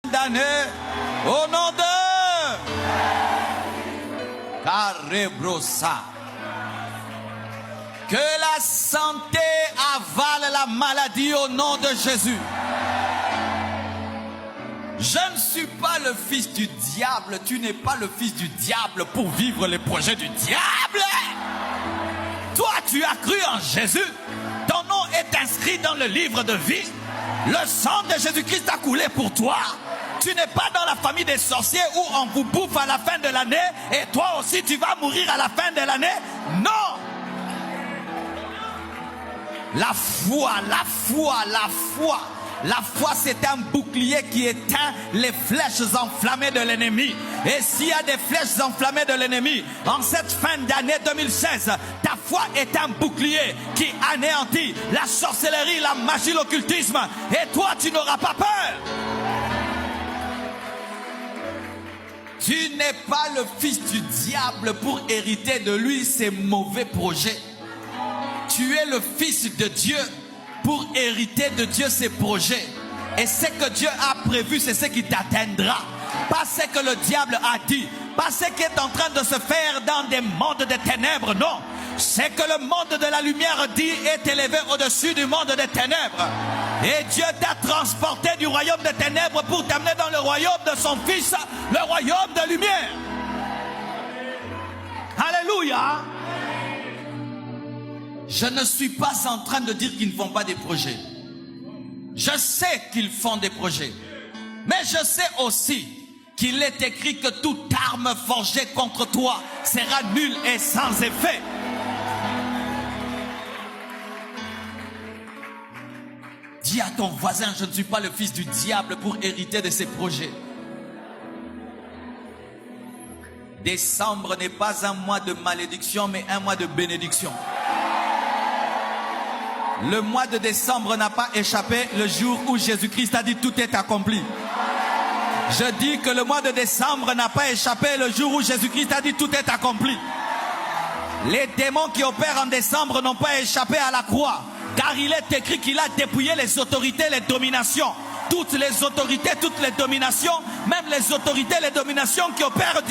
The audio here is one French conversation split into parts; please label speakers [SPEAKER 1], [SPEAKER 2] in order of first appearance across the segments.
[SPEAKER 1] d'année, au nom de Karebrosa. Que la santé avale la maladie au nom de Jésus. Je ne suis pas le fils du diable. Tu n'es pas le fils du diable pour vivre les projets du diable. Toi, tu as cru en Jésus. Ton nom est inscrit dans le livre de vie. Le sang de Jésus-Christ a coulé pour toi. Tu n'es pas dans la famille des sorciers où on vous bouffe à la fin de l'année et toi aussi tu vas mourir à la fin de l'année. Non. La foi, la foi, la foi. La foi, c'est un bouclier qui éteint les flèches enflammées de l'ennemi. Et s'il y a des flèches enflammées de l'ennemi, en cette fin d'année 2016, ta foi est un bouclier qui anéantit la sorcellerie, la magie, l'occultisme. Et toi, tu n'auras pas peur. Tu n'es pas le fils du diable pour hériter de lui ses mauvais projets. Tu es le fils de Dieu pour hériter de Dieu ses projets. Et ce que Dieu a prévu, c'est ce qui t'atteindra. Pas ce que le diable a dit. Pas ce qui est en train de se faire dans des mondes de ténèbres. Non. Ce que le monde de la lumière dit est élevé au-dessus du monde des ténèbres. Et Dieu t'a transporté du royaume des ténèbres pour t'amener dans le royaume de son Fils, le royaume de lumière. Alléluia. Je ne suis pas en train de dire qu'ils ne font pas des projets. Je sais qu'ils font des projets. Mais je sais aussi qu'il est écrit que toute arme forgée contre toi sera nulle et sans effet. Dis à ton voisin, je ne suis pas le fils du diable pour hériter de ses projets. Décembre n'est pas un mois de malédiction, mais un mois de bénédiction. Le mois de décembre n'a pas échappé le jour où Jésus-Christ a dit tout est accompli. Je dis que le mois de décembre n'a pas échappé le jour où Jésus-Christ a dit tout est accompli. Les démons qui opèrent en décembre n'ont pas échappé à la croix. Car il est écrit qu'il a dépouillé les autorités, les dominations. Toutes les autorités, toutes les dominations, même les autorités, les dominations qui opèrent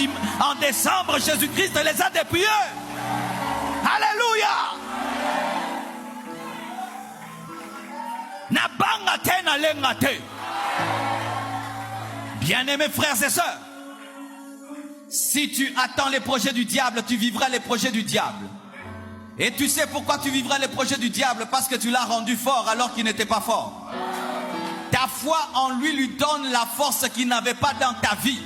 [SPEAKER 1] en décembre, Jésus-Christ les a dépouillées. Alléluia. Bien-aimés frères et sœurs, si tu attends les projets du diable, tu vivras les projets du diable. Et tu sais pourquoi tu vivras les projets du diable? Parce que tu l'as rendu fort alors qu'il n'était pas fort. Ta foi en lui donne la force qu'il n'avait pas dans ta vie.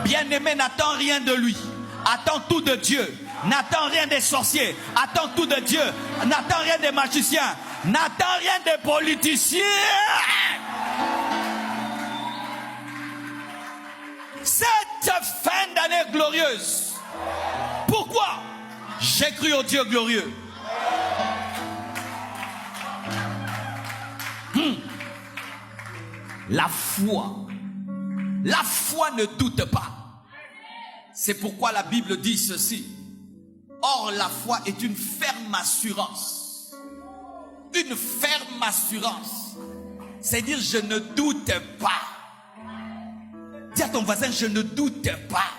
[SPEAKER 1] Bien-aimé, n'attends rien de lui. Attends tout de Dieu. N'attends rien des sorciers. Attends tout de Dieu. N'attends rien des magiciens. N'attends rien des politiciens. Cette fin d'année glorieuse. Pourquoi? J'ai cru au Dieu glorieux. La foi. La foi ne doute pas. C'est pourquoi la Bible dit ceci. Or, la foi est une ferme assurance. Une ferme assurance. C'est-à-dire, je ne doute pas. Dis à ton voisin, je ne doute pas.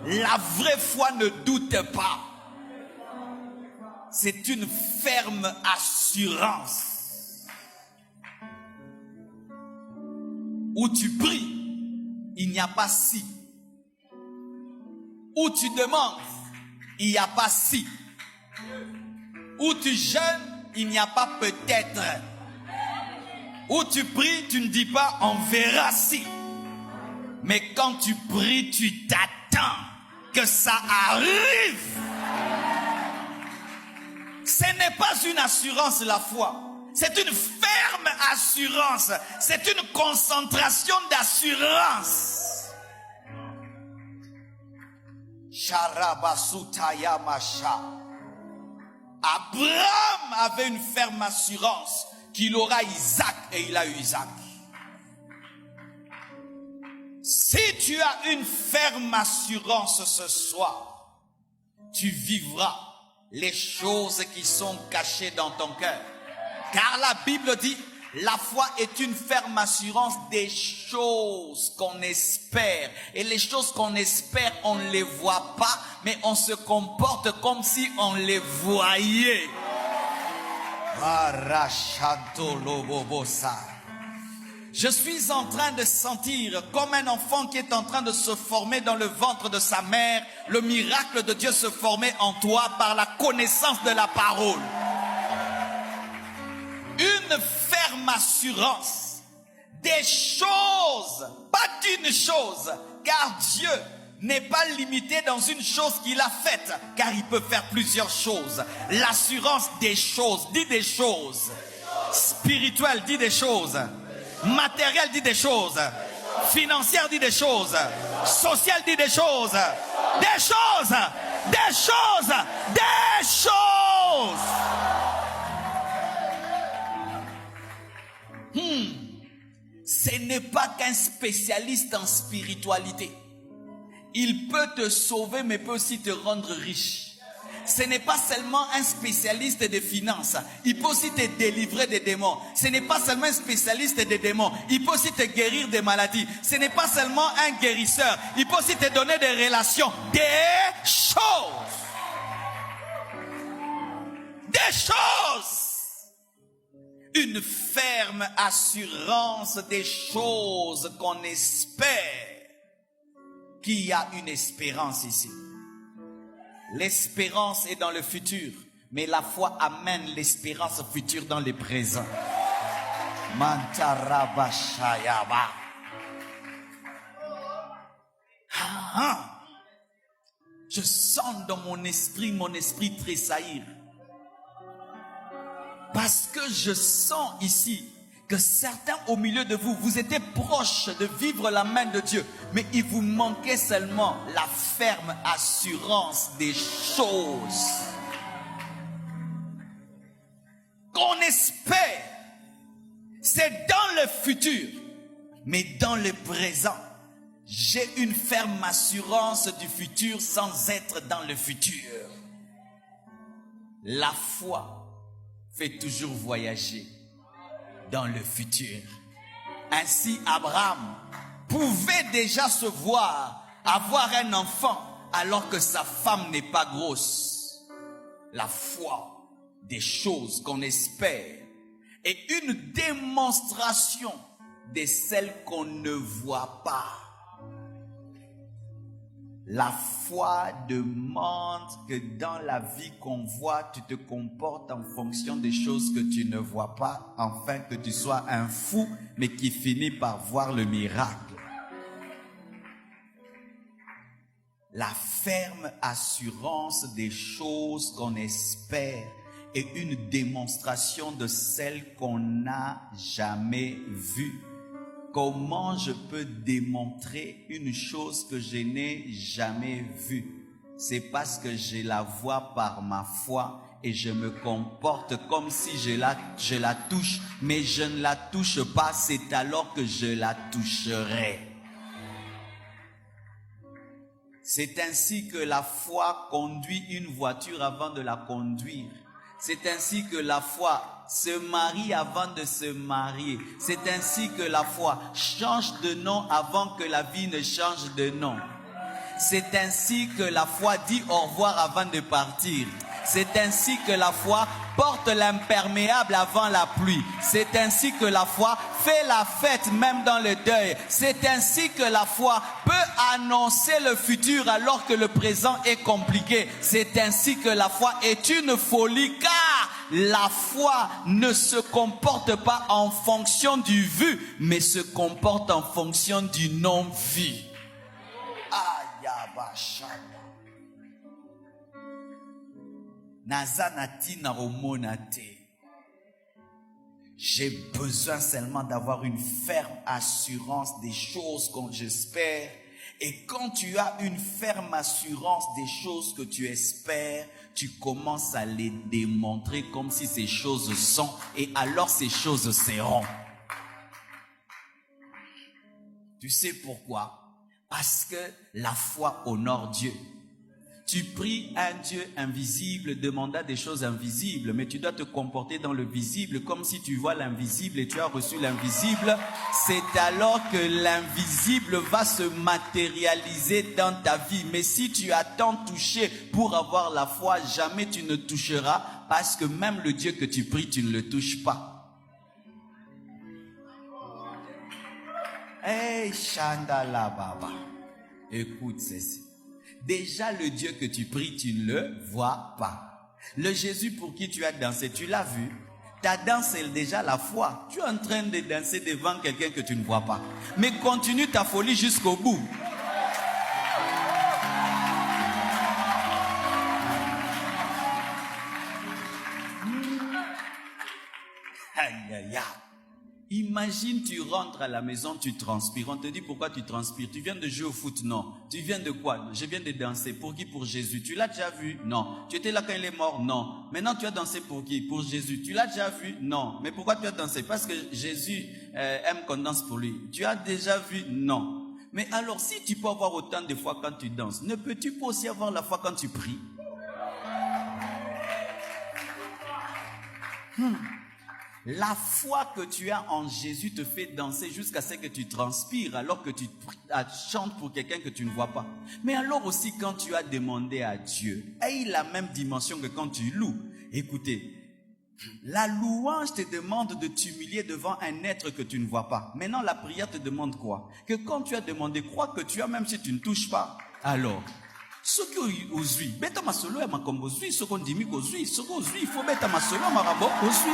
[SPEAKER 1] La vraie foi ne doute pas. C'est une ferme assurance. Où tu pries, il n'y a pas si. Où tu demandes, il n'y a pas si. Où tu jeûnes, il n'y a pas peut-être. Où tu pries, tu ne dis pas on verra si. Mais quand tu pries, tu t'attends que ça arrive. Ce n'est pas une assurance la foi. C'est une ferme assurance. C'est une concentration d'assurance. Abraham avait une ferme assurance qu'il aura Isaac et il a eu Isaac. Si tu as une ferme assurance ce soir, tu vivras les choses qui sont cachées dans ton cœur. Car la Bible dit, La foi est une ferme assurance des choses qu'on espère. Et les choses qu'on espère, on ne les voit pas, mais on se comporte comme si on les voyait. Je suis en train de sentir comme un enfant qui est en train de se former dans le ventre de sa mère, le miracle de Dieu se former en toi par la connaissance de la parole. Une ferme assurance des choses, pas d'une chose, car Dieu n'est pas limité dans une chose qu'il a faite, car il peut faire plusieurs choses. L'assurance des choses, dit des choses. Spirituelle, dit des choses. Matériel, dit des choses. Financière, dit des choses. Social, dit des choses. Des choses. Des choses. Des choses. Ce n'est pas qu'un spécialiste en spiritualité. Il peut te sauver, mais peut aussi te rendre riche. Ce n'est pas seulement un spécialiste des finances. Il peut aussi te délivrer des démons. Ce n'est pas seulement un spécialiste des démons. Il peut aussi te guérir des maladies. Ce n'est pas seulement un guérisseur. Il peut aussi te donner des relations. Des choses. Des choses. Une ferme assurance des choses qu'on espère. Qui y a une espérance ici? L'espérance est dans le futur, mais la foi amène l'espérance future dans le présent. Mantarabashayaba. Je sens dans mon esprit tressaillir. Parce que je sens ici que certains au milieu de vous, vous étiez proches de vivre la main de Dieu, mais il vous manquait seulement la ferme assurance des choses qu'on espère. C'est dans le futur, mais dans le présent, j'ai une ferme assurance du futur sans être dans le futur. La foi fait toujours voyager dans le futur. Ainsi, Abraham pouvait déjà se voir avoir un enfant alors que sa femme n'est pas grosse. La foi des choses qu'on espère est une démonstration de celles qu'on ne voit pas. La foi demande que dans la vie qu'on voit, tu te comportes en fonction des choses que tu ne vois pas, afin que tu sois un fou, mais qui finit par voir le miracle. La ferme assurance des choses qu'on espère est une démonstration de celles qu'on n'a jamais vues. Comment je peux démontrer une chose que je n'ai jamais vue? C'est parce que je la vois par ma foi et je me comporte comme si je la touche, mais je ne la touche pas, c'est alors que je la toucherai. C'est ainsi que la foi conduit une voiture avant de la conduire. C'est ainsi que la foi se marie avant de se marier. C'est ainsi que la foi change de nom avant que la vie ne change de nom. C'est ainsi que la foi dit au revoir avant de partir. C'est ainsi que la foi porte l'imperméable avant la pluie. C'est ainsi que la foi fait la fête même dans le deuil. C'est ainsi que la foi peut annoncer le futur alors que le présent est compliqué. C'est ainsi que la foi est une folie, car la foi ne se comporte pas en fonction du vu, mais se comporte en fonction du non-vu. Ayabashaya. Nazanati naromonate. J'ai besoin seulement d'avoir une ferme assurance des choses que j'espère. Et quand tu as une ferme assurance des choses que tu espères, tu commences à les démontrer comme si ces choses sont, et alors ces choses seront. Tu sais pourquoi? Parce que la foi honore Dieu. Tu pries un Dieu invisible, demandant des choses invisibles, mais tu dois te comporter dans le visible comme si tu vois l'invisible et tu as reçu l'invisible. C'est alors que l'invisible va se matérialiser dans ta vie. Mais si tu attends toucher pour avoir la foi, jamais tu ne toucheras parce que même le Dieu que tu pries, tu ne le touches pas. Hey, Chandala Baba, écoute ceci. Déjà, le Dieu que tu pries, tu ne le vois pas. Le Jésus pour qui tu as dansé, tu l'as vu. Ta danse est déjà la foi. Tu es en train de danser devant quelqu'un que tu ne vois pas. Mais continue ta folie jusqu'au bout. Aïe, aïe, aïe. Imagine, tu rentres à la maison, tu transpires. On te dit pourquoi tu transpires. Tu viens de jouer au foot? Non. Tu viens de quoi? Je viens de danser. Pour qui? Pour Jésus. Tu l'as déjà vu? Non. Tu étais là quand il est mort? Non. Maintenant tu as dansé pour qui? Pour Jésus. Tu l'as déjà vu? Non. Mais pourquoi tu as dansé? Parce que Jésus aime qu'on danse pour lui. Tu as déjà vu? Non. Mais alors si tu peux avoir autant de foi quand tu danses, ne peux-tu pas aussi avoir la foi quand tu pries? La foi que tu as en Jésus te fait danser jusqu'à ce que tu transpires alors que tu chantes pour quelqu'un que tu ne vois pas. Mais alors aussi quand tu as demandé à Dieu, ait la même dimension que quand tu loues. Écoutez, la louange te demande de t'humilier devant un être que tu ne vois pas. Maintenant la prière te demande quoi? Que quand tu as demandé, crois que tu as même si tu ne touches pas. Alors, ce qui ozui, beta masolo ya makombo ozui, ce qu'on dit mi kozui, ce qu'on ozui, il faut beta masolo marabo ozui.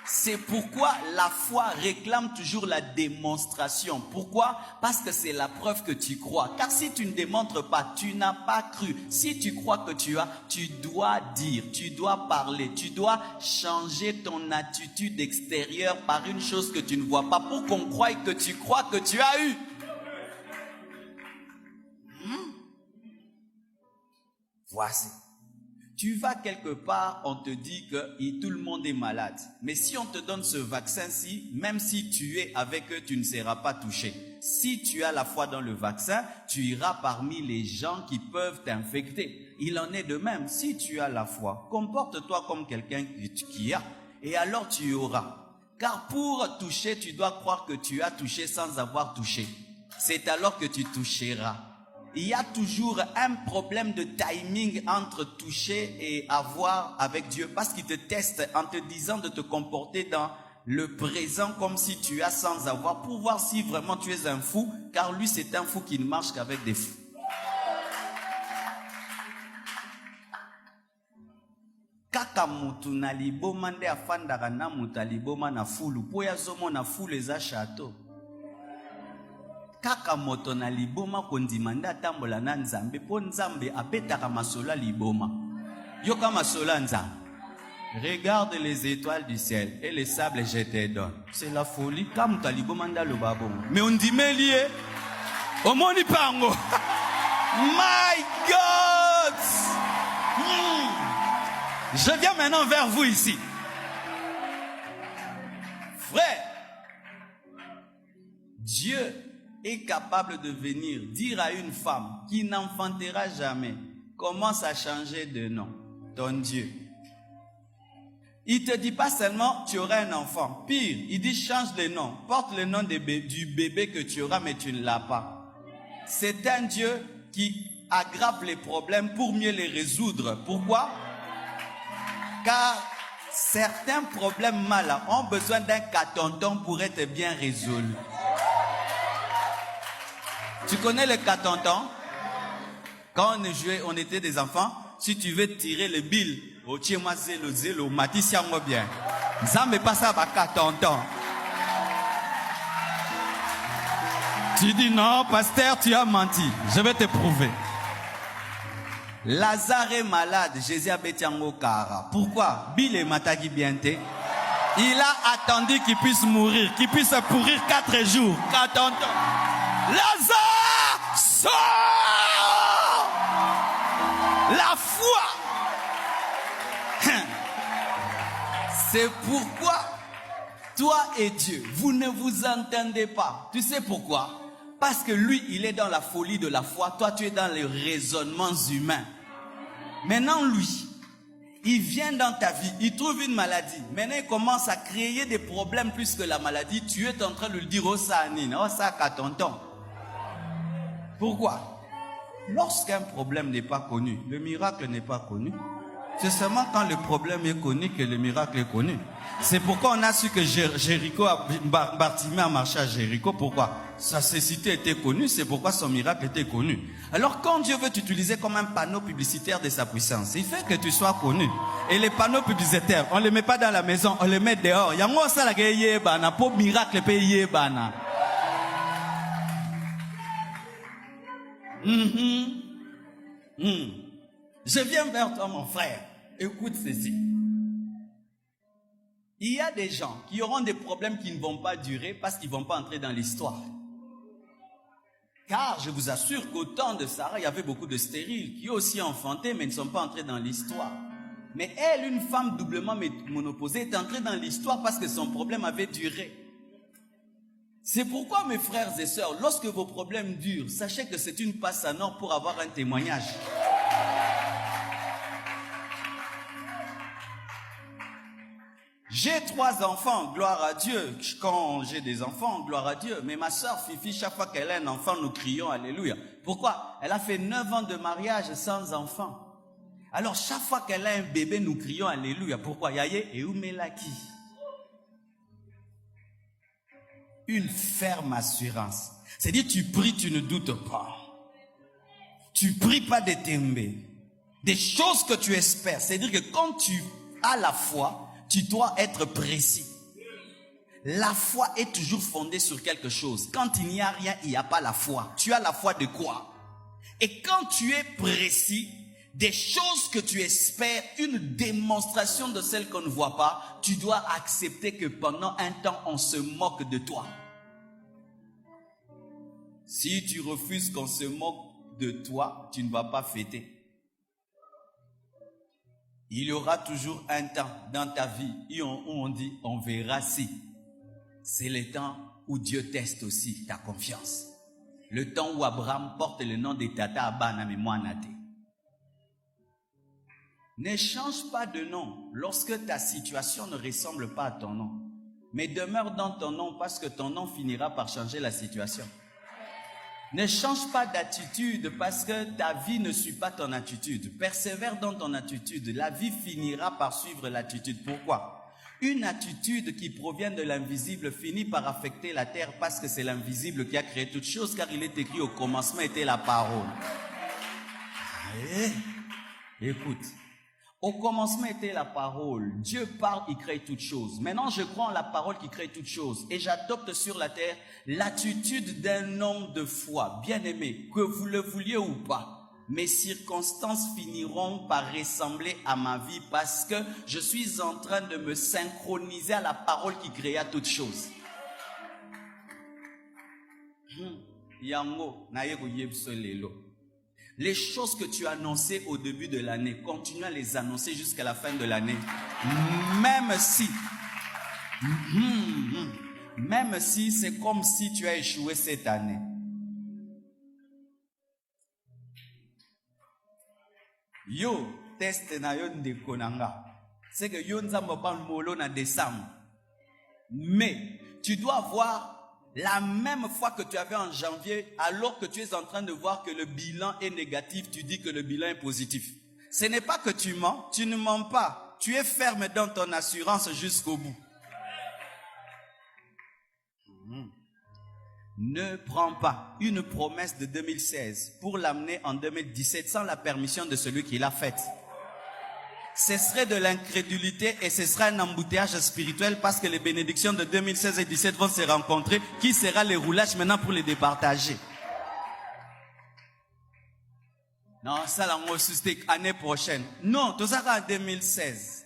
[SPEAKER 1] C'est pourquoi la foi réclame toujours la démonstration. Pourquoi? Parce que c'est la preuve que tu crois. Car si tu ne démontres pas, tu n'as pas cru. Si tu crois que tu as, tu dois dire, tu dois parler, tu dois changer ton attitude extérieure par une chose que tu ne vois pas pour qu'on croie que tu crois que tu as eu. Voici. Tu vas quelque part, on te dit que tout le monde est malade. Mais si on te donne ce vaccin-ci, même si tu es avec eux, tu ne seras pas touché. Si tu as la foi dans le vaccin, tu iras parmi les gens qui peuvent t'infecter. Il en est de même. Si tu as la foi, comporte-toi comme quelqu'un qui a, et alors tu auras. Car pour toucher, tu dois croire que tu as touché sans avoir touché. C'est alors que tu toucheras. Il y a toujours un problème de timing entre toucher et avoir avec Dieu parce qu'il te teste en te disant de te comporter dans le présent comme si tu as sans avoir pour voir si vraiment tu es un fou, car lui c'est un fou qui ne marche qu'avec des fous. Kaka mutu na liboma nde afandaka na mutu liboma na fulu po ya zomo na fulu eza château. Kaka moto na liboma kondima nda tambola na nzambe po nzambe abetaka masola liboma. Yoka masola nzambe. Regarde les étoiles du ciel et les sables je te donne. C'est la folie comme ta liboma nda loba bon. Mais on dit lié. Omoni pango. My God. Je viens maintenant vers vous ici. Frère, Dieu est capable de venir dire à une femme qui n'enfantera jamais, commence à changer de nom, ton Dieu. Il ne te dit pas seulement tu auras un enfant. Pire, il dit change de nom, porte le nom du bébé que tu auras mais tu ne l'as pas. C'est un Dieu qui aggrave les problèmes pour mieux les résoudre. Pourquoi? Car certains problèmes malins ont besoin d'un catonton pour être bien résolus. Tu connais le catonton? Quand on jouait, on était des enfants. Si tu veux tirer le bill, au tchema zelo zelo, matisia moi bien. Ça me passe à catonton. Tu dis non, pasteur, tu as menti. Je vais te prouver. Lazare est malade, Jésus a betiango kara. Pourquoi? Bill et matagi biente. Il a attendu qu'il puisse mourir, qu'il puisse pourrir 4 jours. Catonton. Lazare, sors! La foi. C'est pourquoi toi et Dieu, vous ne vous entendez pas. Tu sais pourquoi? Parce que lui, il est dans la folie de la foi. Toi, tu es dans les raisonnements humains. Maintenant, lui, il vient dans ta vie, il trouve une maladie. Maintenant, il commence à créer des problèmes plus que la maladie. Tu es en train de lui dire, oh ça, Anine, oh ça, qu'à tonton. Pourquoi? Lorsqu'un problème n'est pas connu, le miracle n'est pas connu. C'est seulement quand le problème est connu que le miracle est connu. C'est pourquoi on a su que Jéricho, Bartimée a marché à Jéricho. Pourquoi? Sa cécité était connue, c'est pourquoi son miracle était connu. Alors quand Dieu veut t'utiliser comme un panneau publicitaire de sa puissance, il fait que tu sois connu. Et les panneaux publicitaires, on ne les met pas dans la maison, on les met dehors. Il y a moi ça la pour miracle payer bana. Je viens vers toi, mon frère. Écoute ceci. Il y a des gens qui auront des problèmes qui ne vont pas durer parce qu'ils ne vont pas entrer dans l'histoire. Car je vous assure qu'au temps de Sarah, il y avait beaucoup de stériles qui ont aussi enfanté mais ne sont pas entrés dans l'histoire. Mais elle, une femme doublement monoposée, est entrée dans l'histoire parce que son problème avait duré. C'est pourquoi, mes frères et sœurs, lorsque vos problèmes durent, sachez que c'est une passe en or pour avoir un témoignage. J'ai 3 enfants, gloire à Dieu. Quand j'ai des enfants, gloire à Dieu. Mais ma soeur Fifi, chaque fois qu'elle a un enfant, nous crions alléluia. Pourquoi? Elle a fait 9 ans de mariage sans enfant. Alors chaque fois qu'elle a un bébé, nous crions alléluia. Pourquoi? Yaye et Oumelaki. Une ferme assurance. C'est-à-dire tu pries, tu ne doutes pas. Tu pries pas des tombées. Des choses que tu espères. C'est-à-dire que quand tu as la foi, tu dois être précis. La foi est toujours fondée sur quelque chose. Quand il n'y a rien, il n'y a pas la foi. Tu as la foi de quoi? Et quand tu es précis, des choses que tu espères, une démonstration de celles qu'on ne voit pas, tu dois accepter que pendant un temps, on se moque de toi. Si tu refuses qu'on se moque de toi, tu ne vas pas fêter. Il y aura toujours un temps dans ta vie où on dit, on verra si. C'est le temps où Dieu teste aussi ta confiance. Le temps où Abraham porte le nom de Tata Abana Memouanate. Ne change pas de nom lorsque ta situation ne ressemble pas à ton nom. Mais demeure dans ton nom parce que ton nom finira par changer la situation. Ne change pas d'attitude parce que ta vie ne suit pas ton attitude. Persévère dans ton attitude. La vie finira par suivre l'attitude. Pourquoi? Une attitude qui provient de l'invisible finit par affecter la terre parce que c'est l'invisible qui a créé toute chose, car il est écrit au commencement était la parole. Écoute. Au commencement était la parole. Dieu parle, il crée toutes choses. Maintenant, je crois en la parole qui crée toutes choses. Et j'adopte sur la terre l'attitude d'un homme de foi. Bien-aimé, que vous le vouliez ou pas, mes circonstances finiront par ressembler à ma vie parce que je suis en train de me synchroniser à la parole qui créa toutes choses. Yango, na yego yebso lelo. Les choses que tu as annoncées au début de l'année, continue à les annoncer jusqu'à la fin de l'année. Même si c'est comme si tu as échoué cette année. Yo, test na yo ndekonanga. C'est que yo nzamba ban molo na décembre. Mais tu dois voir la même foi que tu avais en janvier, alors que tu es en train de voir que le bilan est négatif, tu dis que le bilan est positif. Ce n'est pas que tu mens, tu ne mens pas. Tu es ferme dans ton assurance jusqu'au bout. Ne prends pas une promesse de 2016 pour l'amener en 2017 sans la permission de celui qui l'a faite. Ce serait de l'incrédulité et ce sera un embouteillage spirituel parce que les bénédictions de 2016 et 2017 vont se rencontrer. Qui sera les roulages maintenant pour les départager? Non, ça c'était l'année prochaine. Non, tout ça en 2016.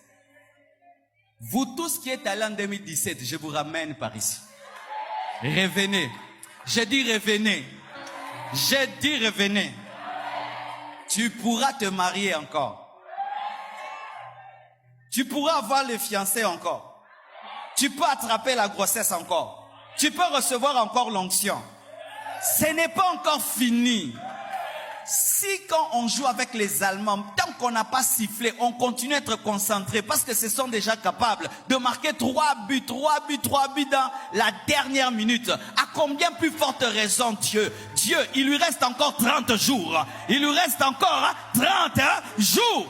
[SPEAKER 1] Vous tous qui êtes allés en 2017, je vous ramène par ici. Revenez. J'ai dit revenez. J'ai dit revenez. Tu pourras te marier encore. Tu pourras avoir les fiancés encore. Tu peux attraper la grossesse encore. Tu peux recevoir encore l'onction. Ce n'est pas encore fini. Si quand on joue avec les Allemands, tant qu'on n'a pas sifflé, on continue à être concentré parce que ce sont déjà capables de marquer 3 buts dans la dernière minute. À combien plus forte raison Dieu, il lui reste encore 30 jours. Il lui reste encore 30 jours.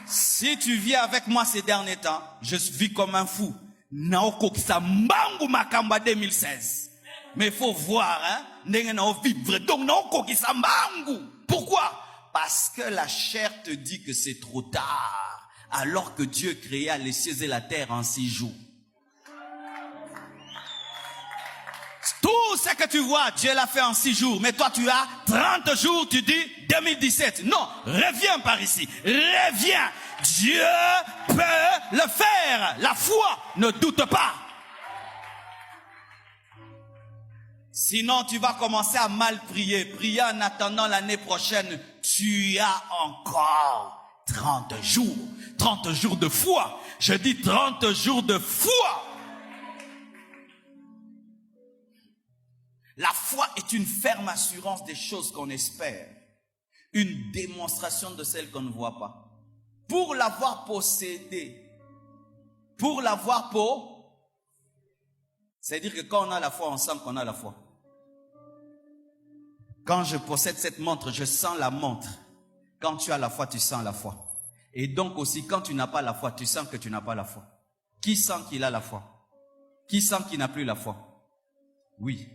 [SPEAKER 1] Si tu viens avec moi ces derniers temps, je vis comme un fou. Naoko Kisambangu Makamba 2016. Mais il faut voir, pourquoi? Parce que la chair te dit que c'est trop tard, alors que Dieu créa les cieux et la terre en 6 jours. Tout ce que tu vois, Dieu l'a fait en 6 jours, mais toi tu as 30 jours, tu dis 2017. Non, reviens par ici, reviens. Dieu peut le faire. La foi, ne doute pas. Sinon, tu vas commencer à mal prier. Prier en attendant l'année prochaine. Tu as encore 30 jours. 30 jours de foi. Je dis 30 jours de foi. La foi est une ferme assurance des choses qu'on espère. Une démonstration de celles qu'on ne voit pas. Pour l'avoir possédé. Pour l'avoir c'est-à-dire que quand on a la foi, on sent qu'on a la foi. Quand je possède cette montre, je sens la montre. Quand tu as la foi, tu sens la foi. Et donc aussi, quand tu n'as pas la foi, tu sens que tu n'as pas la foi. Qui sent qu'il a la foi? Qui sent qu'il n'a plus la foi? Oui.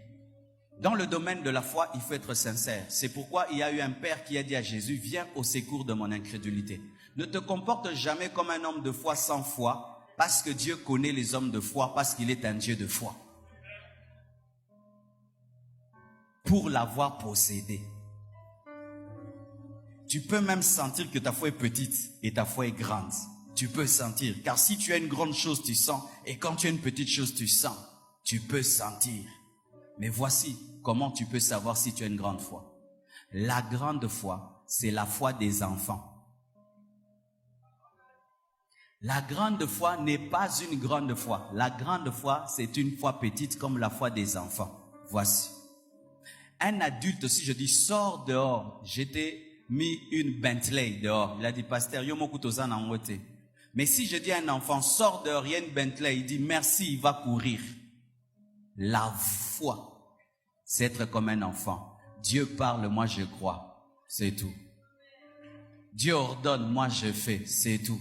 [SPEAKER 1] Dans le domaine de la foi, il faut être sincère. C'est pourquoi il y a eu un père qui a dit à Jésus, viens au secours de mon incrédulité. Ne te comporte jamais comme un homme de foi sans foi, parce que Dieu connaît les hommes de foi, parce qu'il est un Dieu de foi. Pour l'avoir possédé. Tu peux même sentir que ta foi est petite et ta foi est grande. Tu peux sentir, car si tu as une grande chose, tu sens, et quand tu as une petite chose, tu sens. Tu peux sentir. Mais voici comment tu peux savoir si tu as une grande foi. La grande foi, c'est la foi des enfants. La grande foi n'est pas une grande foi. La grande foi, c'est une foi petite comme la foi des enfants. Voici. Un adulte, si je dis sors dehors, j'étais mis une Bentley dehors. Il a dit, pasteur, yo mokutozan en wote. Mais si je dis à un enfant, sors dehors, il y a une Bentley, il dit merci, il va courir. La foi, c'est être comme un enfant. Dieu parle, moi je crois. C'est tout. Dieu ordonne, moi je fais. C'est tout.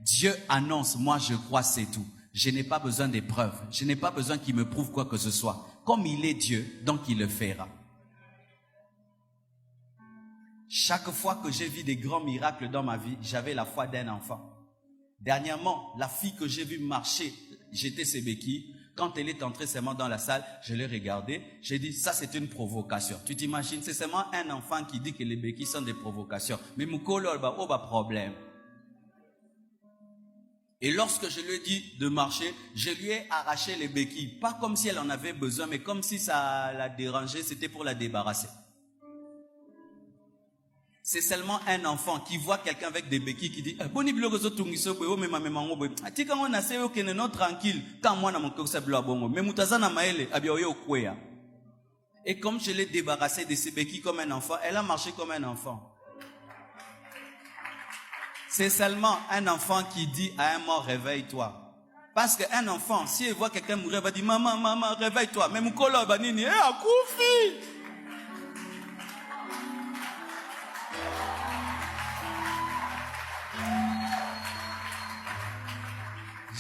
[SPEAKER 1] Dieu annonce, moi je crois, c'est tout. Je n'ai pas besoin des preuves. Je n'ai pas besoin qu'il me prouve quoi que ce soit. Comme il est Dieu, donc il le fera. Chaque fois que j'ai vu des grands miracles dans ma vie, j'avais la foi d'un enfant. Dernièrement, la fille que j'ai vue marcher, j'étais ses béquilles. Quand elle est entrée seulement dans la salle, je l'ai regardée. J'ai dit, ça c'est une provocation. Tu t'imagines, c'est seulement un enfant qui dit que les béquilles sont des provocations. Mais Moukolo, oh, bah, problème. Et lorsque je lui ai dit de marcher, je lui ai arraché les béquilles. Pas comme si elle en avait besoin, mais comme si ça la dérangeait, c'était pour la débarrasser. C'est seulement un enfant qui voit quelqu'un avec des béquilles qui dit et comme je l'ai débarrassé de ses béquilles comme un enfant, elle a marché comme un enfant. C'est seulement un enfant qui dit à un mort, réveille-toi. Parce qu'un enfant, si il voit quelqu'un mourir, il va dire, maman, maman, réveille-toi. Mais Moukolo, Banini, Akoufi.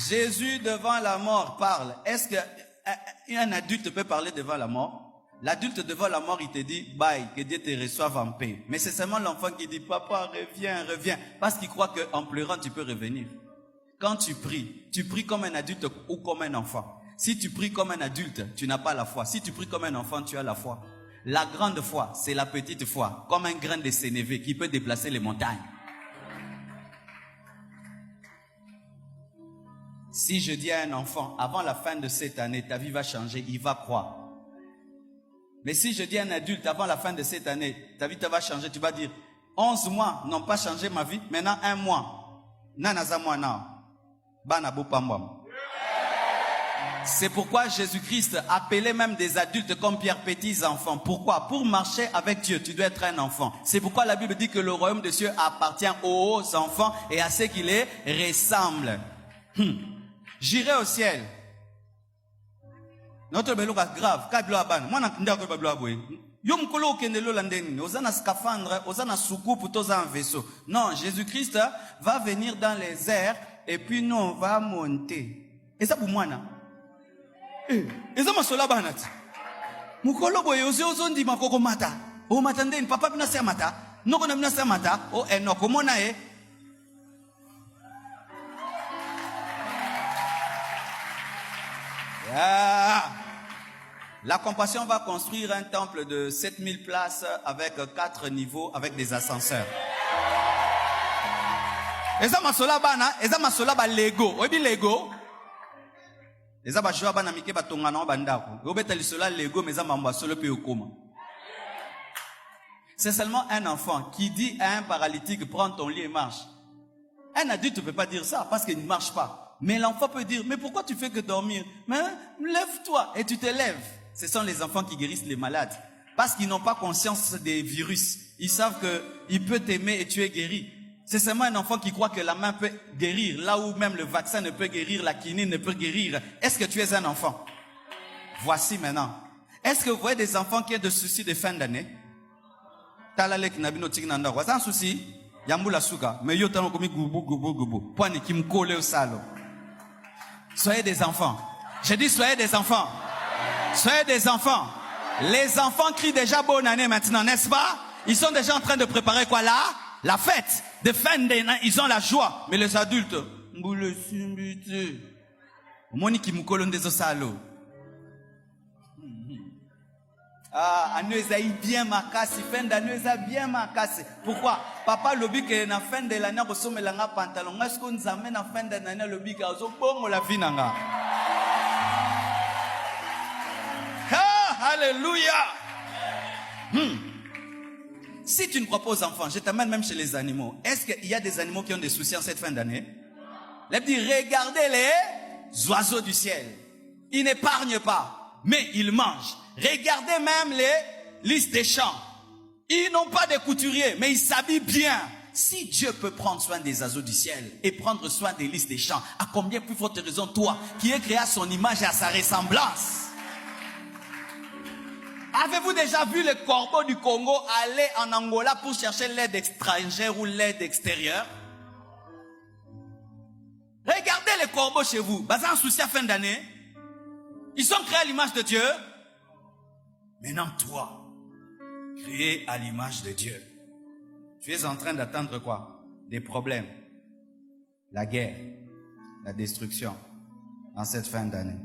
[SPEAKER 1] Jésus devant la mort parle. Est-ce qu'un adulte peut parler devant la mort? L'adulte devant la mort, il te dit, bye, que Dieu te reçoive en paix. Mais c'est seulement l'enfant qui dit, papa, reviens, reviens. Parce qu'il croit qu'en pleurant, tu peux revenir. Quand tu pries comme un adulte ou comme un enfant. Si tu pries comme un adulte, tu n'as pas la foi. Si tu pries comme un enfant, tu as la foi. La grande foi, c'est la petite foi, comme un grain de sénévé qui peut déplacer les montagnes. Si je dis à un enfant, avant la fin de cette année, ta vie va changer, il va croire. Mais si je dis à un adulte, avant la fin de cette année, ta vie va changer, tu vas dire, 11 mois n'ont pas changé ma vie, maintenant 1 mois. Nanaza mois na. Bana bopambam. C'est pourquoi Jésus-Christ appelait même des adultes comme Pierre petits enfants. Pourquoi? Pour marcher avec Dieu, tu dois être un enfant. C'est pourquoi la Bible dit que le royaume des cieux appartient aux enfants et à ceux qui les ressemblent. J'irai au ciel. Notre belo grave. Moi Osana scaphandre, osana soucoupe, toza un vaisseau. Non, Jésus-Christ va venir dans les airs et puis nous on va monter. Et ça pour moi, non? Et ça m'a sola banat. Mukolo boy ozondi makoko mata. O matande ni papa bina mata. Noko na bina mata. O enoko mona e. La compassion va construire un temple de 7000 places avec 4 niveaux, avec des ascenseurs. Eza masola bana, eza masola ba Lego. Obi Lego. Eza ba joa bana mike ba tongana ba ndako. Obeta lisola Lego mais eza mamba solo pe okoma. C'est seulement un enfant qui dit à un paralytique prends ton lit et marche. Un adulte ne peut pas dire ça parce qu'il ne marche pas. Mais l'enfant peut dire mais pourquoi tu fais que dormir? Mais lève-toi et tu te lèves. Ce sont les enfants qui guérissent les malades. Parce qu'ils n'ont pas conscience des virus. Ils savent qu'il peut t'aimer et tu es guéri. C'est seulement un enfant qui croit que la main peut guérir. Là où même le vaccin ne peut guérir, la quinine ne peut guérir. Est-ce que tu es un enfant? Voici maintenant. Est-ce que vous voyez des enfants qui ont des soucis de fin d'année? Talalek nabino tignanda. Vous avez un souci? Yambula suka. Mais yo tano komi gubu. Poani qui me colle au salon. Soyez des enfants. J'ai dit soyez des enfants. Soyez des enfants. Les enfants crient déjà bonne année maintenant, n'est-ce pas? Ils sont déjà en train de préparer quoi là? La fête de fin d'année. Ils ont la joie. Mais les adultes, moni qui me colonne des osalo. Ah, anuezaï bien ma casse, fin d'année bien ma casse. Pourquoi? Papa lobby que na fin de l'année ressomme langa pantalon. Est-ce qu'on nous amène à fin d'année lobby ka zo bon la vie nanga? Alléluia. Si tu ne crois pas aux enfants, je t'amène même chez les animaux. Est-ce qu'il y a des animaux qui ont des soucis en cette fin d'année? Il dit, regardez les oiseaux du ciel. Ils n'épargnent pas, mais ils mangent. Regardez même les lys des champs. Ils n'ont pas de couturiers, mais ils s'habillent bien. Si Dieu peut prendre soin des oiseaux du ciel et prendre soin des lys des champs, à combien plus forte raison toi, qui es créé à son image et à sa ressemblance? Avez-vous déjà vu les corbeaux du Congo aller en Angola pour chercher l'aide étrangère ou l'aide extérieure? Regardez les corbeaux chez vous. Basé en souci à fin d'année. Ils sont créés à l'image de Dieu. Maintenant toi, créé à l'image de Dieu. Tu es en train d'attendre quoi? Des problèmes. La guerre. La destruction. En cette fin d'année.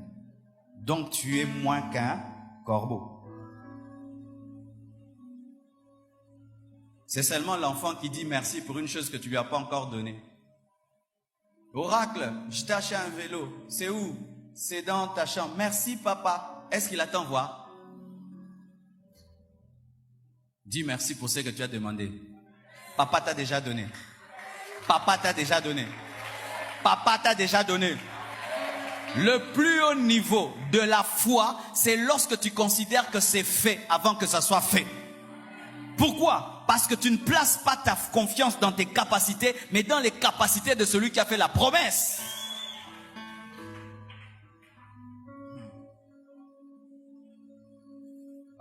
[SPEAKER 1] Donc tu es moins qu'un corbeau. C'est seulement l'enfant qui dit merci pour une chose que tu lui as pas encore donnée. Oracle, je t'ai acheté un vélo. C'est où? C'est dans ta chambre. Merci papa. Est-ce qu'il attend voir? Dis merci pour ce que tu as demandé. Papa t'a déjà donné. Papa t'a déjà donné. Papa t'a déjà donné. Le plus haut niveau de la foi, c'est lorsque tu considères que c'est fait avant que ça soit fait. Pourquoi? Parce que tu ne places pas ta confiance dans tes capacités, mais dans les capacités de celui qui a fait la promesse.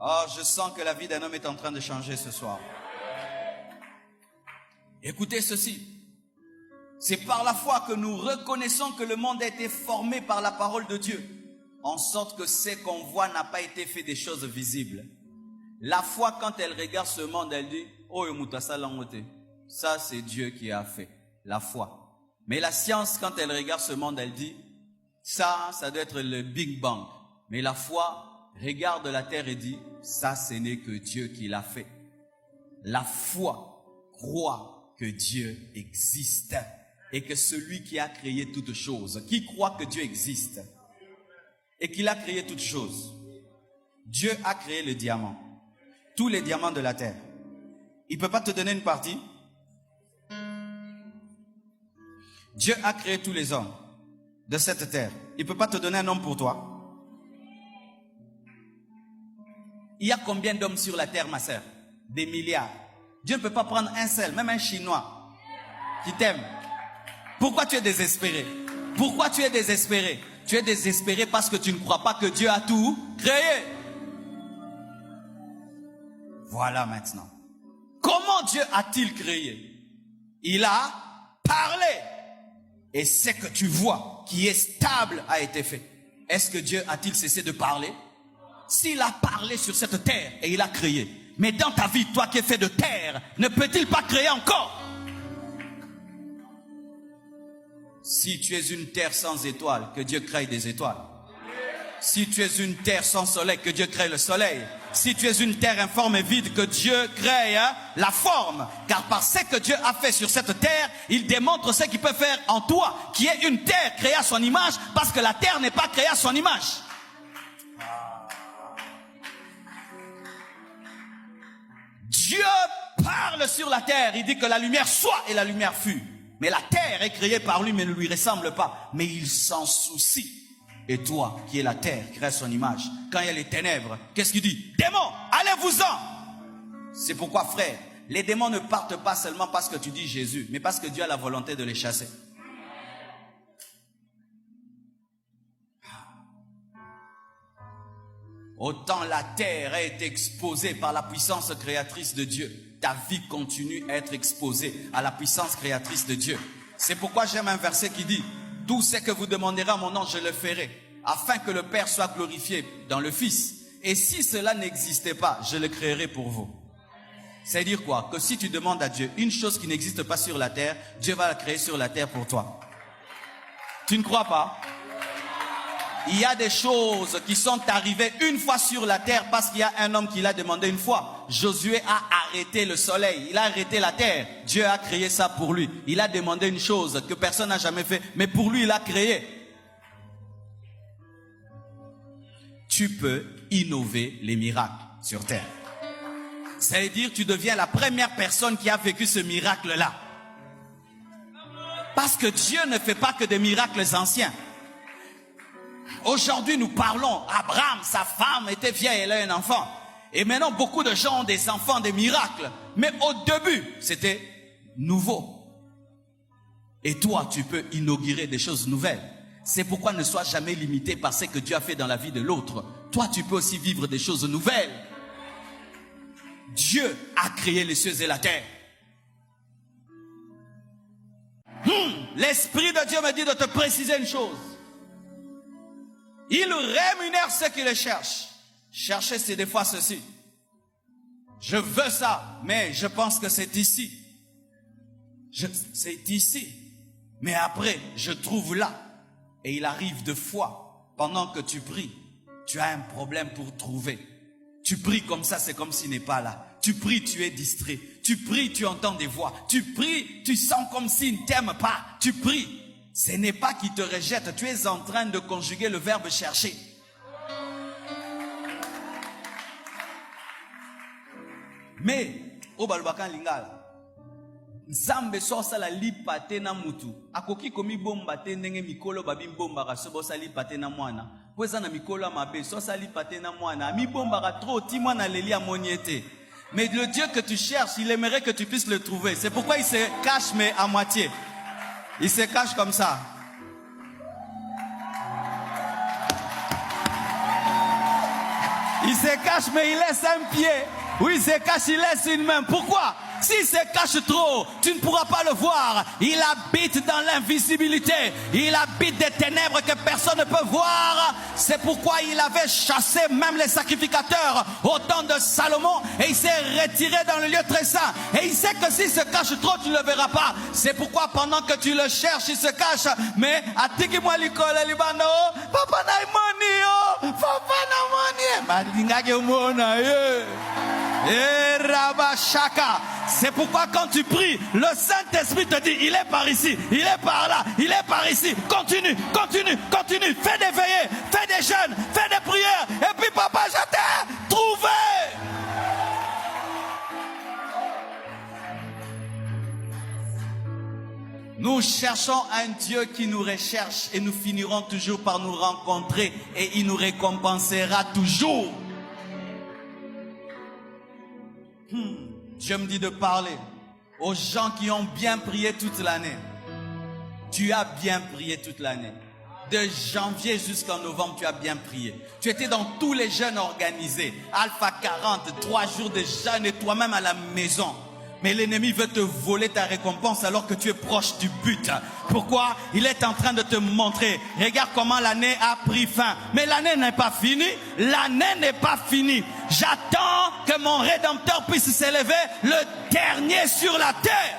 [SPEAKER 1] Oh, je sens que la vie d'un homme est en train de changer ce soir. Écoutez ceci. C'est par la foi que nous reconnaissons que le monde a été formé par la parole de Dieu, en sorte que ce qu'on voit n'a pas été fait des choses visibles. La foi, quand elle regarde ce monde, elle dit, oh, ça c'est Dieu qui a fait. La foi. Mais la science, quand elle regarde ce monde, elle dit, ça doit être le Big Bang. Mais la foi regarde la terre et dit, ça ce n'est que Dieu qui l'a fait. La foi croit que Dieu existe et que celui qui a créé toutes choses, qui croit que Dieu existe et qu'il a créé toutes choses, Dieu a créé le diamant. Tous les diamants de la terre. Il ne peut pas te donner une partie. Dieu a créé tous les hommes.
[SPEAKER 2] de cette terre. Il ne peut pas te donner un homme pour toi. Il y a combien d'hommes sur la terre, ma sœur? Des milliards. Dieu ne peut pas prendre un seul, même un Chinois, qui t'aime. Pourquoi tu es désespéré? Pourquoi tu es désespéré? Tu es désespéré parce que tu ne crois pas que Dieu a tout créé. Voilà maintenant. Comment Dieu a-t-il créé? Il a parlé. Et ce que tu vois, qui est stable, a été fait. Est-ce que Dieu a-t-il cessé de parler? S'il a parlé sur cette terre et il a créé, mais dans ta vie, toi qui es fait de terre, ne peut-il pas créer encore? Si tu es une terre sans étoiles, que Dieu crée des étoiles. Si tu es une terre sans soleil, que Dieu crée le soleil. Si tu es une terre informe et vide, que Dieu crée la forme. Car par ce que Dieu a fait sur cette terre, il démontre ce qu'il peut faire en toi, qui est une terre créée à son image, parce que la terre n'est pas créée à son image. Dieu parle sur la terre, il dit que la lumière soit et la lumière fut. Mais la terre est créée par lui mais ne lui ressemble pas. Mais il s'en soucie. Et toi, qui es la terre, crée son image. Quand il y a les ténèbres, qu'est-ce qu'il dit? Démons, allez-vous-en! C'est pourquoi, frère, les démons ne partent pas seulement parce que tu dis Jésus, mais parce que Dieu a la volonté de les chasser. Autant la terre est exposée par la puissance créatrice de Dieu, ta vie continue à être exposée à la puissance créatrice de Dieu. C'est pourquoi j'aime un verset qui dit: tout ce que vous demanderez à mon nom, je le ferai, afin que le Père soit glorifié dans le Fils. Et si cela n'existait pas, je le créerai pour vous. C'est-à-dire quoi? Que si tu demandes à Dieu une chose qui n'existe pas sur la terre, Dieu va la créer sur la terre pour toi. Tu ne crois pas? Il y a des choses qui sont arrivées une fois sur la terre parce qu'il y a un homme qui l'a demandé une fois. Josué a arrêté le soleil, il a arrêté la terre. Dieu a créé ça pour lui. Il a demandé une chose que personne n'a jamais fait, mais pour lui il a créé. Tu peux innover les miracles sur terre. C'est-à-dire tu deviens la première personne qui a vécu ce miracle-là. Parce que Dieu ne fait pas que des miracles anciens. Aujourd'hui, nous parlons, Abraham, sa femme était vieille, elle a un enfant. Et maintenant, beaucoup de gens ont des enfants, des miracles. Mais au début, c'était nouveau. Et toi, tu peux inaugurer des choses nouvelles. C'est pourquoi ne sois jamais limité par ce que Dieu a fait dans la vie de l'autre. Toi, tu peux aussi vivre des choses nouvelles. Dieu a créé les cieux et la terre. L'Esprit de Dieu me dit de te préciser une chose. Il rémunère ceux qui le cherchent. Chercher, c'est des fois ceci. Je veux ça, mais je pense que c'est ici. C'est ici. Mais après, je trouve là. Et il arrive de fois, pendant que tu pries, tu as un problème pour trouver. Tu pries comme ça, c'est comme s'il n'est pas là. Tu pries, tu es distrait. Tu pries, tu entends des voix. Tu pries, tu sens comme s'il ne t'aime pas. Tu pries. Ce n'est pas qu'il te rejette, tu es en train de conjuguer le verbe chercher. Mais, au balbakan lingala, Nzambe sosa la lipate na mutu. Akoki komi bomba te ndenge mikolo babi bomba ka sobosa lipate na mwana. Poza na mikolo mabe sosa lipate na mwana. Mi bomba ka trop ti mwana leli amoniete. Mais le Dieu que tu cherches, il aimerait que tu puisses le trouver. C'est pourquoi il se cache mais à moitié. Il se cache comme ça. Il se cache mais il laisse un pied. Oui, il se cache, il laisse une main. Pourquoi? S'il se cache trop, tu ne pourras pas le voir. Il habite dans l'invisibilité. Il habite des ténèbres que personne ne peut voir. C'est pourquoi il avait chassé même les sacrificateurs au temps de Salomon. Et il s'est retiré dans le lieu très saint. Et il sait que s'il se cache trop, tu ne le verras pas. C'est pourquoi pendant que tu le cherches, il se cache. Mais atiki-moi l'icole, libano. Papa na imoni, papa na moni. Madingage umona, et Rabashaka. C'est pourquoi quand tu pries, le Saint-Esprit te dit, il est par ici, il est par là, il est par ici. Continue, continue, continue. Fais des veillées, fais des jeûnes, fais des prières. Et puis papa, je t'ai trouvé. Nous Nous cherchons un Dieu qui nous recherche et nous finirons toujours par nous rencontrer et il nous récompensera toujours. Dieu me dit de parler aux gens qui ont bien prié toute l'année. Tu as bien prié toute l'année. De janvier jusqu'en novembre, tu as bien prié. Tu étais dans tous les jeûnes organisés. Alpha 40, 3 jours de jeûne et toi-même à la maison. Mais l'ennemi veut te voler ta récompense alors que tu es proche du but. Pourquoi? Il est en train de te montrer. Regarde comment l'année a pris fin. Mais l'année n'est pas finie. L'année n'est pas finie. J'attends que mon Rédempteur puisse s'élever le dernier sur la terre.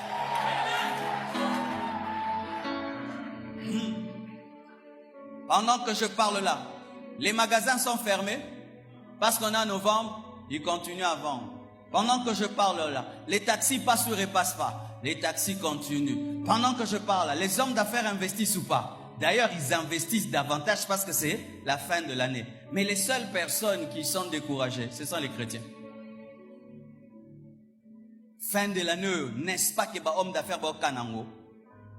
[SPEAKER 2] Pendant que je parle là, les magasins sont fermés parce qu'on est en novembre, ils continuent à vendre. Pendant que je parle là, les taxis passent ou ne repassent pas. Les taxis continuent. Pendant que je parle là, les hommes d'affaires investissent ou pas. D'ailleurs, ils investissent davantage parce que c'est la fin de l'année. Mais les seules personnes qui sont découragées, ce sont les chrétiens. Fin de l'année, n'est-ce pas que les hommes d'affaires vont kanango?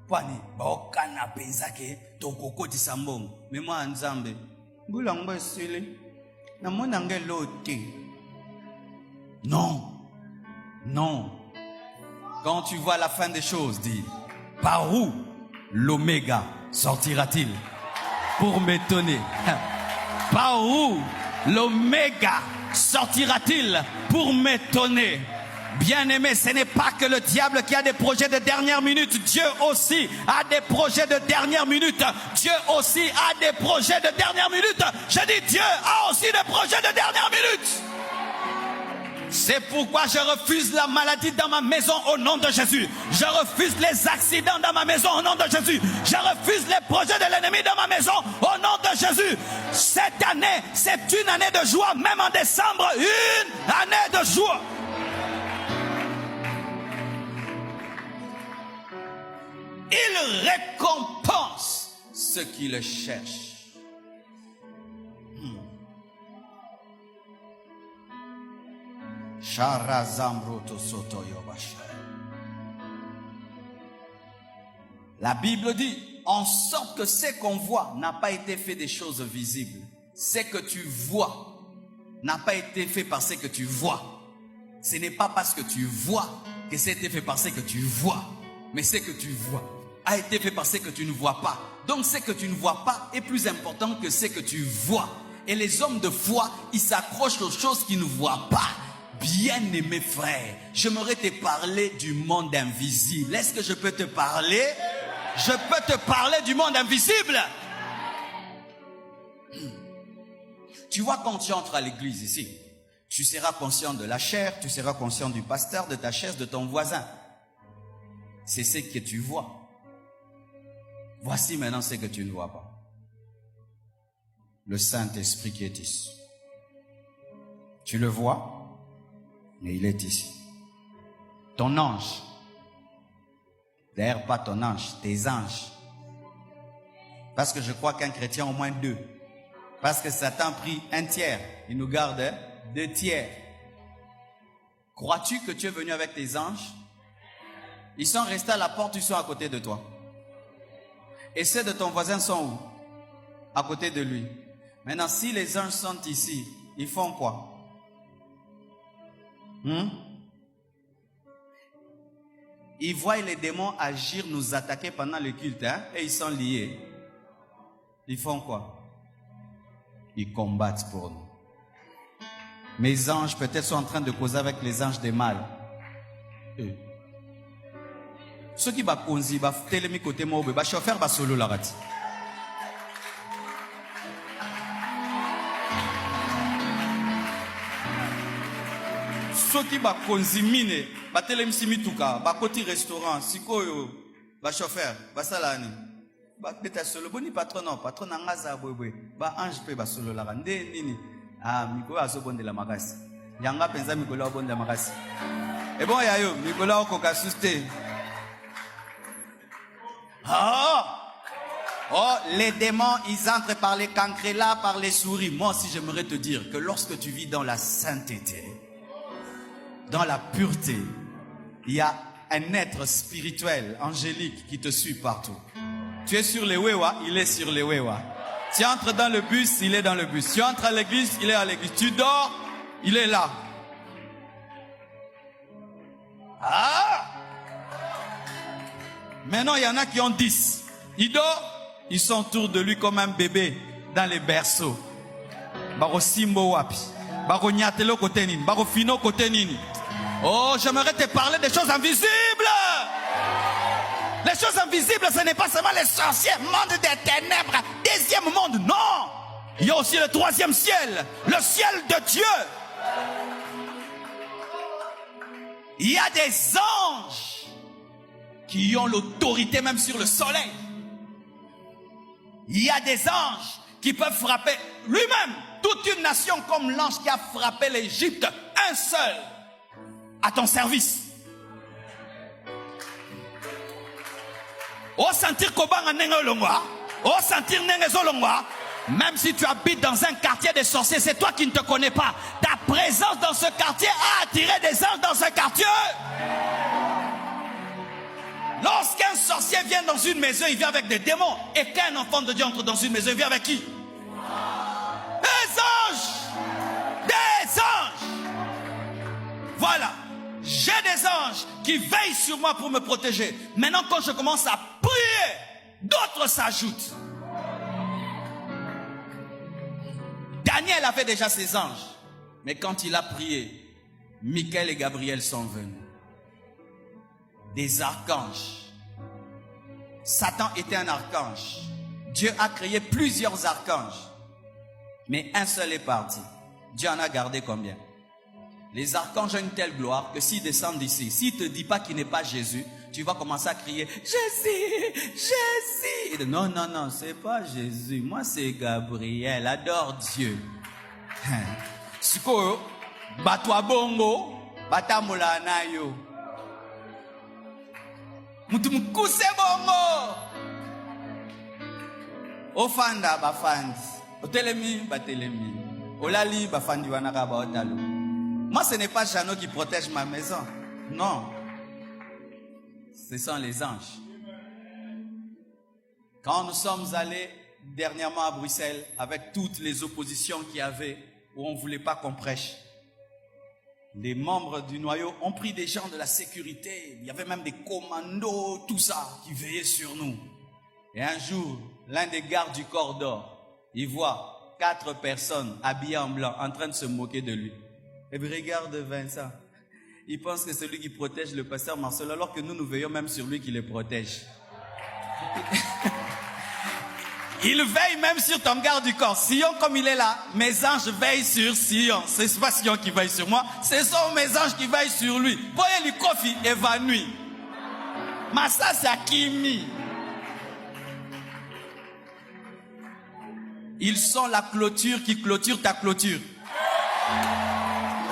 [SPEAKER 2] Kwani, vont kanapenzake, tokoko tisambong. Mais moi, Nzambe, boulango sili, namonange lote. Non, non. Quand tu vois la fin des choses, dis, par où l'oméga sortira-t-il pour m'étonner? Par où l'oméga sortira-t-il pour m'étonner? Bien-aimé, ce n'est pas que le diable qui a des projets de dernière minute. Dieu aussi a des projets de dernière minute. Dieu aussi a des projets de dernière minute. Je dis, Dieu a aussi des projets de dernière minute. C'est pourquoi je refuse la maladie dans ma maison au nom de Jésus. Je refuse les accidents dans ma maison au nom de Jésus. Je refuse les projets de l'ennemi dans ma maison au nom de Jésus. Cette année, c'est une année de joie. Même en décembre, une année de joie. Il récompense ceux qui le cherchent. La Bible dit, en sorte que ce qu'on voit n'a pas été fait des choses visibles. Ce que tu vois n'a pas été fait par ce que tu vois. Ce n'est pas parce que tu vois que c'est été fait par ce que tu vois. Mais ce que tu vois a été fait par ce que tu ne vois pas. Donc ce que tu ne vois pas est plus important que ce que tu vois. Et les hommes de foi, ils s'accrochent aux choses qu'ils ne voient pas. Bien-aimé frère, j'aimerais te parler du monde invisible. Est-ce que je peux te parler? Je peux te parler du monde invisible. Tu vois, quand tu entres à l'église ici, tu seras conscient de la chair, tu seras conscient du pasteur, de ta chaise, de ton voisin. C'est ce que tu vois. Voici maintenant ce que tu ne vois pas. Le Saint-Esprit qui est ici. Tu le vois? Mais il est ici. Ton ange. D'ailleurs, pas ton ange, tes anges. Parce que je crois qu'un chrétien au moins 2. Parce que Satan a pris 1/3. Il nous garde 2/3. Crois-tu que tu es venu avec tes anges? Ils sont restés à la porte, ils sont à côté de toi. Et ceux de ton voisin sont où? À côté de lui. Maintenant, si les anges sont ici, ils font quoi? Ils voient les démons agir, nous attaquer pendant le culte, hein? Et ils sont liés. Ils font quoi? Ils combattent pour nous. Mes anges peut-être sont en train de causer avec les anges des mal. Ceux qui bakonzi ba telemi côté mo ba chauffeur ba solo la rati. Ceux qui bakonzi mine ba telemi simituka ba côté restaurant sikoyo ba chauffeur ba salani ba beta solo boni patron non patron ngaza bwebwe ba ange pe ba solo la rande nini miko azobondela makasi yanga penza mikolo abonda makasi et bon yayo mikolo okoka suste. Oh, les démons, ils entrent par les cancrelats, par les souris. Moi aussi, j'aimerais te dire que lorsque tu vis dans la sainteté, dans la pureté, il y a un être spirituel, angélique qui te suit partout. Tu es sur les Wewa, il est sur les Wewa. Tu entres dans le bus, il est dans le bus. Tu entres à l'église, il est à l'église. Tu dors, il est là. Ah! Maintenant, il y en a qui ont 10. Il dort, ils sont autour de lui comme un bébé dans les berceaux. Baro simbo wapi. Baro nyatelo kote nini. Baro fino kote nini. Oh, j'aimerais te parler des choses invisibles. Les choses invisibles, ce n'est pas seulement les sorciers, monde des ténèbres, deuxième monde, non. Il y a aussi le troisième ciel, le ciel de Dieu. Il y a des anges qui ont l'autorité même sur le soleil. Il y a des anges qui peuvent frapper lui-même toute une nation comme l'ange qui a frappé l'Égypte, un seul, à ton service. Au sentir kobanga nenge longwa, au sentir nenge zolongwa, même si tu habites dans un quartier des sorciers, c'est toi qui ne te connais pas. Ta présence dans ce quartier a attiré des anges dans ce quartier. Lorsqu'un sorcier vient dans une maison, il vient avec des démons. Et qu'un enfant de Dieu entre dans une maison, il vient avec qui? Des anges! Des anges! Voilà. J'ai des anges qui veillent sur moi pour me protéger. Maintenant, quand je commence à prier, d'autres s'ajoutent. Daniel avait déjà ses anges. Mais quand il a prié, Michael et Gabriel sont venus. Des archanges. Satan était un archange. Dieu a créé plusieurs archanges. Mais un seul est parti. Dieu en a gardé combien? Les archanges ont une telle gloire que s'ils descendent d'ici, s'ils ne te disent pas qu'il n'est pas Jésus, tu vas commencer à crier Jésus, Jésus. Et non, non, non, c'est pas Jésus. Moi, c'est Gabriel. Adore Dieu. Siko, batwa bongo, batamula nayo. Mutumukuse bongo. Ofanda bafandi. Otelemi batelemi. Olali bafandi wanaka ba otalo. Moi, ce n'est pas Jeannot qui protège ma maison. Non. Ce sont les anges. Quand nous sommes allés dernièrement à Bruxelles, avec toutes les oppositions qu'il y avait, où on ne voulait pas qu'on prêche, les membres du noyau ont pris des gens de la sécurité. Il y avait même des commandos, tout ça, qui veillaient sur nous. Et un jour, l'un des gardes du corps d'or, il voit 4 personnes habillées en blanc en train de se moquer de lui. Et puis regarde Vincent, il pense que c'est lui qui protège le pasteur Marcel, alors que nous, nous veillons même sur lui qui le protège. Il veille même sur ton garde du corps. Sion, comme il est là, mes anges veillent sur Sion. Ce n'est pas Sion qui veille sur moi, ce sont mes anges qui veillent sur lui. Voyez le Kofi évanoui. Massa Sakimi. Ils sont la clôture qui clôture ta clôture.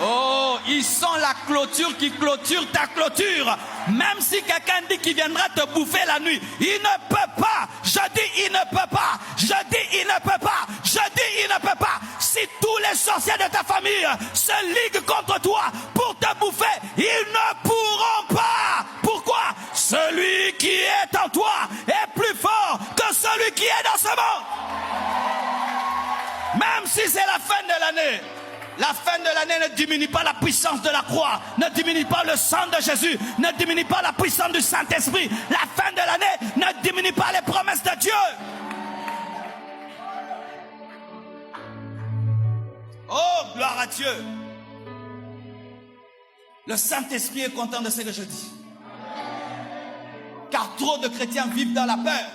[SPEAKER 2] Oh, ils sont la clôture qui clôture ta clôture. Même si quelqu'un dit qu'il viendra te bouffer la nuit, il ne peut pas. Je dis il ne peut pas. Je dis il ne peut pas. Je dis il ne peut pas. Si tous les sorciers de ta famille se liguent contre toi pour te bouffer, ils ne pourront pas. Pourquoi? Celui qui est en toi est plus fort que celui qui est dans ce monde. Même si c'est la fin de l'année, la fin de l'année ne diminue pas la puissance de la croix, ne diminue pas le sang de Jésus, ne diminue pas la puissance du Saint-Esprit. La fin de l'année ne diminue pas les promesses de Dieu. Oh, gloire à Dieu. Le Saint-Esprit est content de ce que je dis. Car trop de chrétiens vivent dans la peur.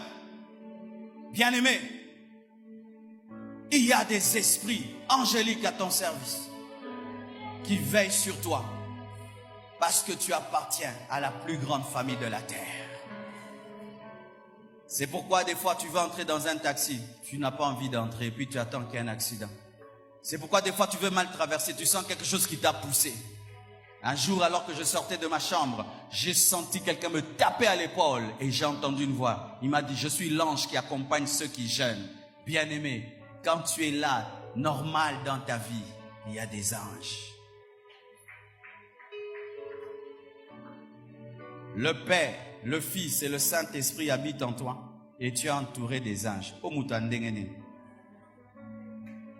[SPEAKER 2] Bien-aimés, il y a des esprits angéliques à ton service qui veillent sur toi parce que tu appartiens à la plus grande famille de la terre. C'est pourquoi des fois tu vas entrer dans un taxi, tu n'as pas envie d'entrer, puis tu attends qu'il y ait un accident. C'est pourquoi des fois tu veux mal traverser, tu sens quelque chose qui t'a poussé. Un jour, alors que je sortais de ma chambre, j'ai senti quelqu'un me taper à l'épaule et j'ai entendu une voix. Il m'a dit, je suis l'ange qui accompagne ceux qui jeûnent. Bien-aimé, quand tu es là, normal dans ta vie, il y a des anges. Le Père, le Fils et le Saint-Esprit habitent en toi et tu es entouré des anges.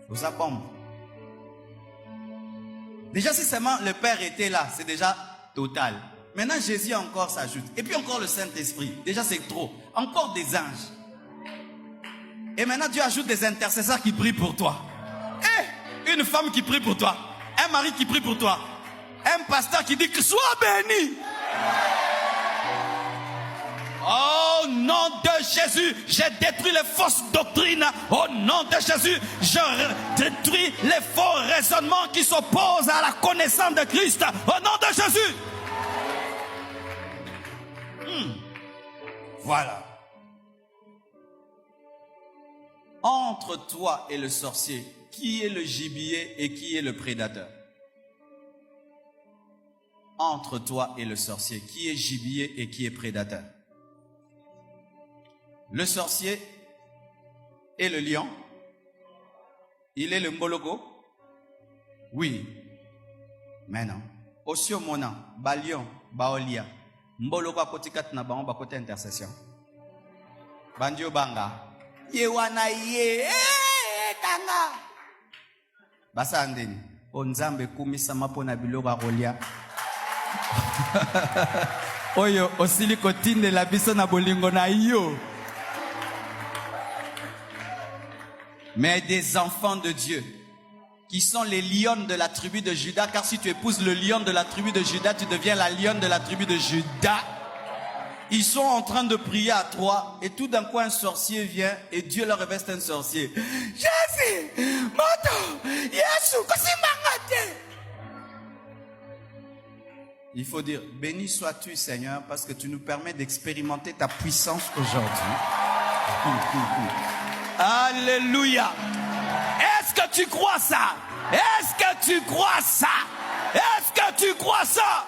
[SPEAKER 2] Vous savez, déjà si seulement le Père était là, c'est déjà total. Maintenant Jésus encore s'ajoute. Et puis encore le Saint-Esprit. Déjà c'est trop. Encore des anges. Et maintenant Dieu ajoute des intercesseurs qui prient pour toi. Et une femme qui prie pour toi. Un mari qui prie pour toi. Un pasteur qui dit que sois béni. Au nom de Jésus, j'ai détruit les fausses doctrines. Au nom de Jésus, je détruis les faux raisonnements qui s'opposent à la connaissance de Christ. Au nom de Jésus. Voilà. Entre toi et le sorcier, qui est le gibier et qui est le prédateur? Entre toi et le sorcier, qui est gibier et qui est prédateur? Le sorcier est le lion. Il est le mbologo. Oui. Mais non. Osio mona, ba lion, ba olia. Mbologo a côté kat na ba on ba côté intercession. Bandio banga. Yewana ye kanga. Basa andeni. Onzambe kumisa mapona biloko akolia. Oyo osili kotinde la biso na bolingo na yo. Mais des enfants de Dieu qui sont les lions de la tribu de Juda, car si tu épouses le lion de la tribu de Juda, tu deviens la lionne de la tribu de Juda. Ils sont en train de prier à trois et tout d'un coup un sorcier vient et Dieu leur reveste un sorcier. Jésus, moto, Yesu, kosimangate. Il faut dire, béni sois-tu Seigneur parce que tu nous permets d'expérimenter ta puissance aujourd'hui. Alléluia. Est-ce que tu crois ça? Est-ce que tu crois ça? Est-ce que tu crois ça?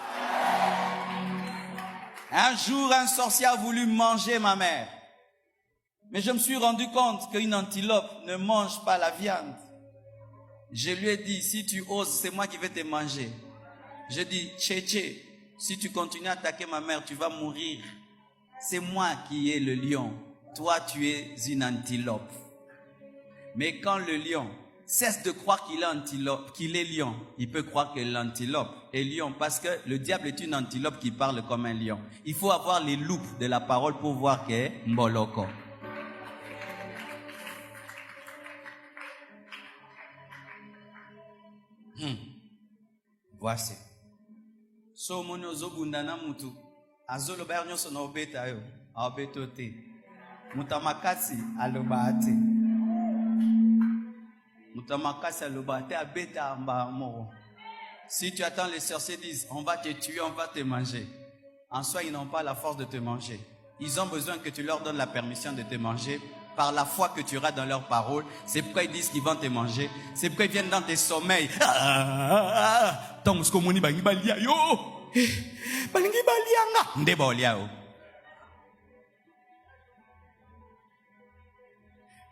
[SPEAKER 2] Un jour, un sorcier a voulu manger ma mère. Mais je me suis rendu compte qu'une antilope ne mange pas la viande. Je lui ai dit, si tu oses, c'est moi qui vais te manger. Je dis, Tchétché, si tu continues à attaquer ma mère, tu vas mourir. C'est moi qui ai le lion. Toi, tu es une antilope. Mais quand le lion cesse de croire qu'il est antilope, qu'il est lion, il peut croire que l'antilope est lion parce que le diable est une antilope qui parle comme un lion. Il faut avoir les loupes de la parole pour voir qu'elle est mboloko. Voici. So mono zobunda na mutu azolo ba nyonso na obeta yo abeto te mutamakasi aloba ate mutamakasi aloba ate abeta amba moro. Si tu attends, les sorciers disent on va te tuer, on va te manger. En soi, ils n'ont pas la force de te manger. Ils ont besoin que tu leur donnes la permission de te manger par la foi que tu auras dans leurs paroles. C'est pourquoi ils disent qu'ils vont te manger. C'est pourquoi ils viennent dans tes sommeils.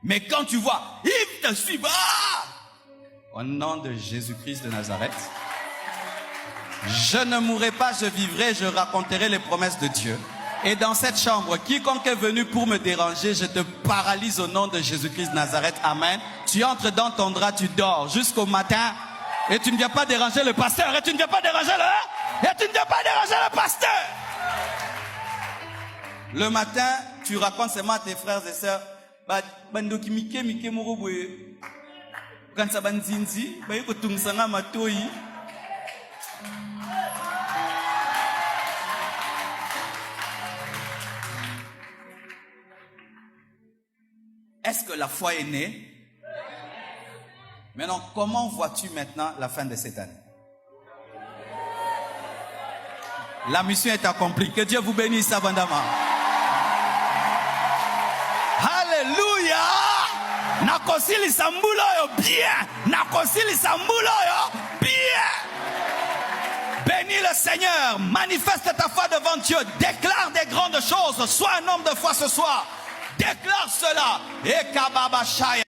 [SPEAKER 2] Mais quand tu vois, ils te suivent. Au nom de Jésus-Christ de Nazareth, je ne mourrai pas, je vivrai, je raconterai les promesses de Dieu. Et dans cette chambre, quiconque est venu pour me déranger, je te paralyse au nom de Jésus-Christ de Nazareth. Amen. Tu entres dans ton drap, tu dors jusqu'au matin. Et tu ne viens pas déranger le pasteur. Et tu ne viens pas déranger le pasteur. Le matin, tu racontes seulement à tes frères et sœurs. Est-ce que la foi est née? Maintenant, comment vois-tu maintenant la fin de cette année? La mission est accomplie. Que Dieu vous bénisse abondamment. Alléluia! Nakosili sambulo yo bien. Nakosili sambulo yo bien. Bénis le Seigneur. Manifeste ta foi devant Dieu. Déclare des grandes choses. Sois un homme de foi ce soir. Déclare cela. Et kababa shaya.